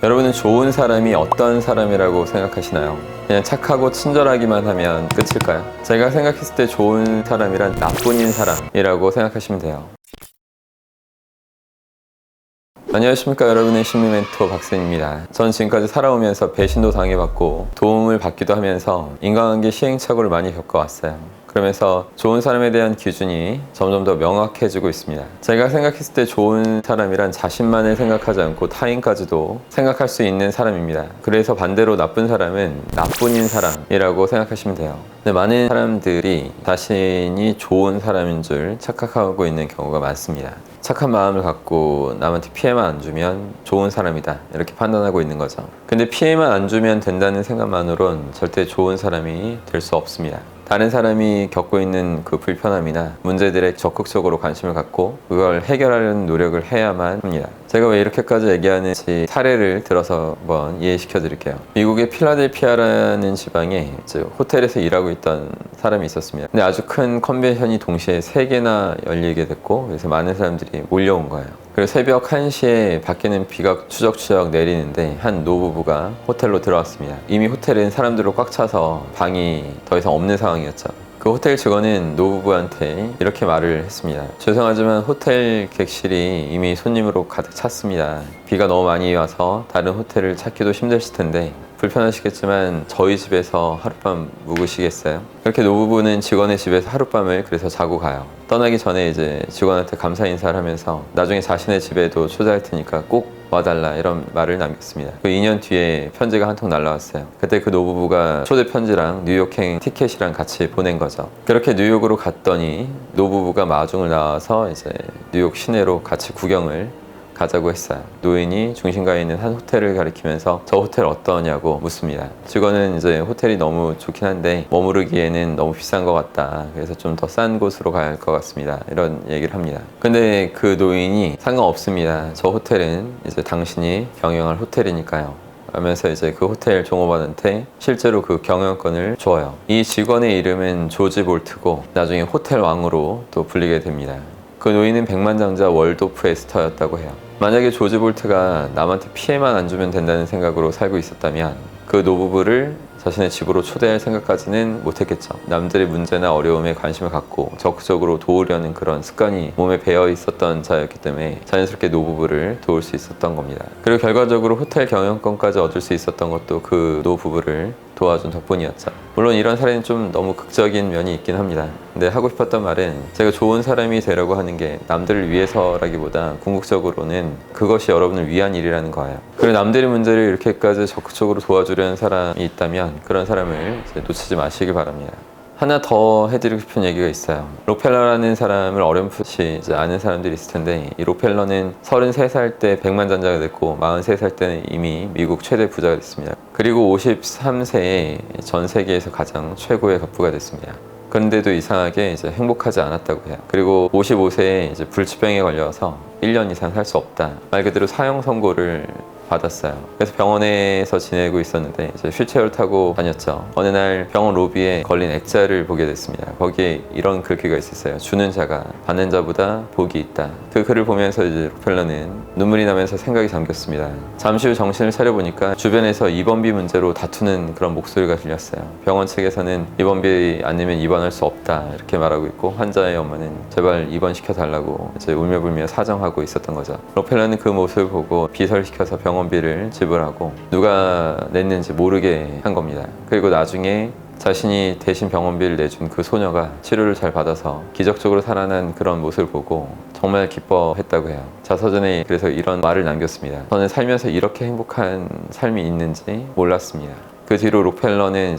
여러분은 좋은 사람이 어떤 사람이라고 생각하시나요? 그냥 착하고 친절하기만 하면 끝일까요? 제가 생각했을 때 좋은 사람이란 나뿐인 사람이라고 생각하시면 돼요. 안녕하십니까, 여러분의 심리 멘토 박센입니다. 전 지금까지 살아오면서 배신도 당해봤고 도움을 받기도 하면서 인간관계 시행착오를 많이 겪어왔어요. 그러면서 좋은 사람에 대한 기준이 점점 더 명확해지고 있습니다. 제가 생각했을 때 좋은 사람이란 자신만을 생각하지 않고 타인까지도 생각할 수 있는 사람입니다. 그래서 반대로 나쁜 사람은 나뿐인 사람이라고 생각하시면 돼요. 근데 많은 사람들이 자신이 좋은 사람인 줄 착각하고 있는 경우가 많습니다. 착한 마음을 갖고 남한테 피해만 안 주면 좋은 사람이다, 이렇게 판단하고 있는 거죠. 근데 피해만 안 주면 된다는 생각만으론 절대 좋은 사람이 될 수 없습니다. 다른 사람이 겪고 있는 그 불편함이나 문제들에 적극적으로 관심을 갖고 그걸 해결하려는 노력을 해야만 합니다. 제가 왜 이렇게까지 얘기하는지 사례를 들어서 한번 이해시켜 드릴게요. 미국의 필라델피아라는 지방에 호텔에서 일하고 있던 사람이 있었습니다. 근데 아주 큰 컨벤션이 동시에 3개나 열리게 됐고, 그래서 많은 사람들이 몰려온 거예요. 그리고 새벽 1시에 밖에는 비가 추적추적 내리는데 한 노부부가 호텔로 들어왔습니다. 이미 호텔은 사람들로 꽉 차서 방이 더 이상 없는 상황이었죠. 그 호텔 직원은 노부부한테 이렇게 말을 했습니다. 죄송하지만 호텔 객실이 이미 손님으로 가득 찼습니다. 비가 너무 많이 와서 다른 호텔을 찾기도 힘드실 텐데 불편하시겠지만 저희 집에서 하룻밤 묵으시겠어요? 그렇게 노부부는 직원의 집에서 하룻밤을 그래서 자고 가요. 떠나기 전에 이제 직원한테 감사 인사를 하면서 나중에 자신의 집에도 초대할 테니까 꼭 와달라, 이런 말을 남겼습니다. 그 2년 뒤에 편지가 한 통 날라왔어요. 그때 그 노부부가 초대 편지랑 뉴욕행 티켓이랑 같이 보낸 거죠. 그렇게 뉴욕으로 갔더니 노부부가 마중을 나와서 이제 뉴욕 시내로 같이 구경을 가자고 했어요. 노인이 중심가에 있는 한 호텔을 가리키면서 저 호텔 어떠냐고 묻습니다. 직원은 이제 호텔이 너무 좋긴 한데 머무르기에는 너무 비싼 것 같다, 그래서 좀 더 싼 곳으로 가야 할 것 같습니다, 이런 얘기를 합니다. 근데 그 노인이 상관없습니다, 저 호텔은 이제 당신이 경영할 호텔이니까요, 하면서 이제 그 호텔 종업원한테 실제로 그 경영권을 줘요. 이 직원의 이름은 조지 볼트고 나중에 호텔 왕으로 또 불리게 됩니다. 그 노인은 백만장자 월도프 에스터였다고 해요. 만약에 조지 볼트가 남한테 피해만 안 주면 된다는 생각으로 살고 있었다면 그 노부부를 자신의 집으로 초대할 생각까지는 못했겠죠. 남들의 문제나 어려움에 관심을 갖고 적극적으로 도우려는 그런 습관이 몸에 배어 있었던 자였기 때문에 자연스럽게 노부부를 도울 수 있었던 겁니다. 그리고 결과적으로 호텔 경영권까지 얻을 수 있었던 것도 그 노부부를 도와준 덕분이었죠. 물론 이런 사례는 좀 너무 극적인 면이 있긴 합니다. 근데 하고 싶었던 말은, 제가 좋은 사람이 되려고 하는 게 남들을 위해서라기보다 궁극적으로는 그것이 여러분을 위한 일이라는 거예요. 그리고 남들의 문제를 이렇게까지 적극적으로 도와주려는 사람이 있다면 그런 사람을 놓치지 마시기 바랍니다. 하나 더 해드리고 싶은 얘기가 있어요. 록펠러라는 사람을 어렴풋이 아는 사람들이 있을 텐데, 이 록펠러는 33살 때 백만장자가 됐고 43살 때는 이미 미국 최대 부자가 됐습니다. 그리고 53세에 전 세계에서 가장 최고의 갑부가 됐습니다. 그런데도 이상하게 행복하지 않았다고 해요. 그리고 55세에 불치병에 걸려서 1년 이상 살 수 없다, 말 그대로 사형 선고를 받았어요. 그래서 병원에서 지내고 있었는데 휠체어를 타고 다녔죠. 어느 날 병원 로비에 걸린 액자를 보게 됐습니다. 거기에 이런 글귀가 있었어요. 주는 자가 받는 자보다 복이 있다. 그 글을 보면서 록펠러는 눈물이 나면서 생각이 잠겼습니다. 잠시 후 정신을 차려보니까 주변에서 입원비 문제로 다투는 그런 목소리가 들렸어요. 병원 측에서는 입원비 안 내면 입원할 수 없다, 이렇게 말하고 있고 환자의 엄마는 제발 입원시켜달라고 울며불며 사정하고 있었던 거죠. 록펠러는 그 모습을 보고 비설시켜서 병원비를 지불하고 누가 냈는지 모르게 한 겁니다. 그리고 나중에 자신이 대신 병원비를 내준 그 소녀가 치료를 잘 받아서 기적적으로 살아난 그런 모습을 보고 정말 기뻐했다고 해요. 자서전에 그래서 이런 말을 남겼습니다. 저는 살면서 이렇게 행복한 삶이 있는지 몰랐습니다. 그 뒤로 록펠러는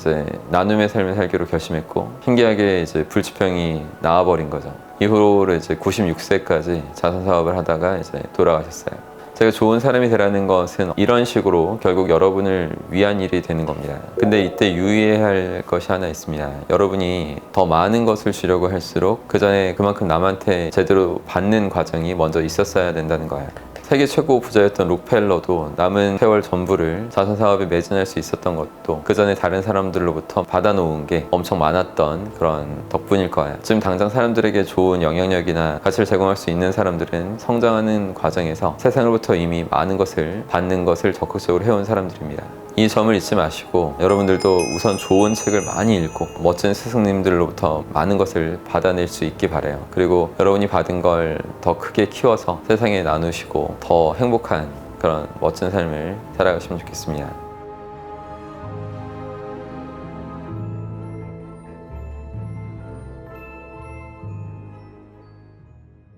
나눔의 삶을 살기로 결심했고, 신기하게 불치병이 나아버린 거죠. 이후로 96세까지 자선 사업을 하다가 돌아가셨어요. 제가 좋은 사람이 되라는 것은 이런 식으로 결국 여러분을 위한 일이 되는 겁니다. 근데 이때 유의해야 할 것이 하나 있습니다. 여러분이 더 많은 것을 주려고 할수록 그 전에 그만큼 남한테 제대로 받는 과정이 먼저 있었어야 된다는 거예요. 세계 최고 부자였던 록펠러도 남은 세월 전부를 자선 사업에 매진할 수 있었던 것도 그 전에 다른 사람들로부터 받아놓은 게 엄청 많았던 그런 덕분일 거예요. 지금 당장 사람들에게 좋은 영향력이나 가치를 제공할 수 있는 사람들은 성장하는 과정에서 세상으로부터 이미 많은 것을 받는 것을 적극적으로 해온 사람들입니다. 이 점을 잊지 마시고 여러분들도 우선 좋은 책을 많이 읽고 멋진 스승님들로부터 많은 것을 받아낼 수 있기 바라요. 그리고 여러분이 받은 걸 더 크게 키워서 세상에 나누시고 더 행복한 그런 멋진 삶을 살아가시면 좋겠습니다.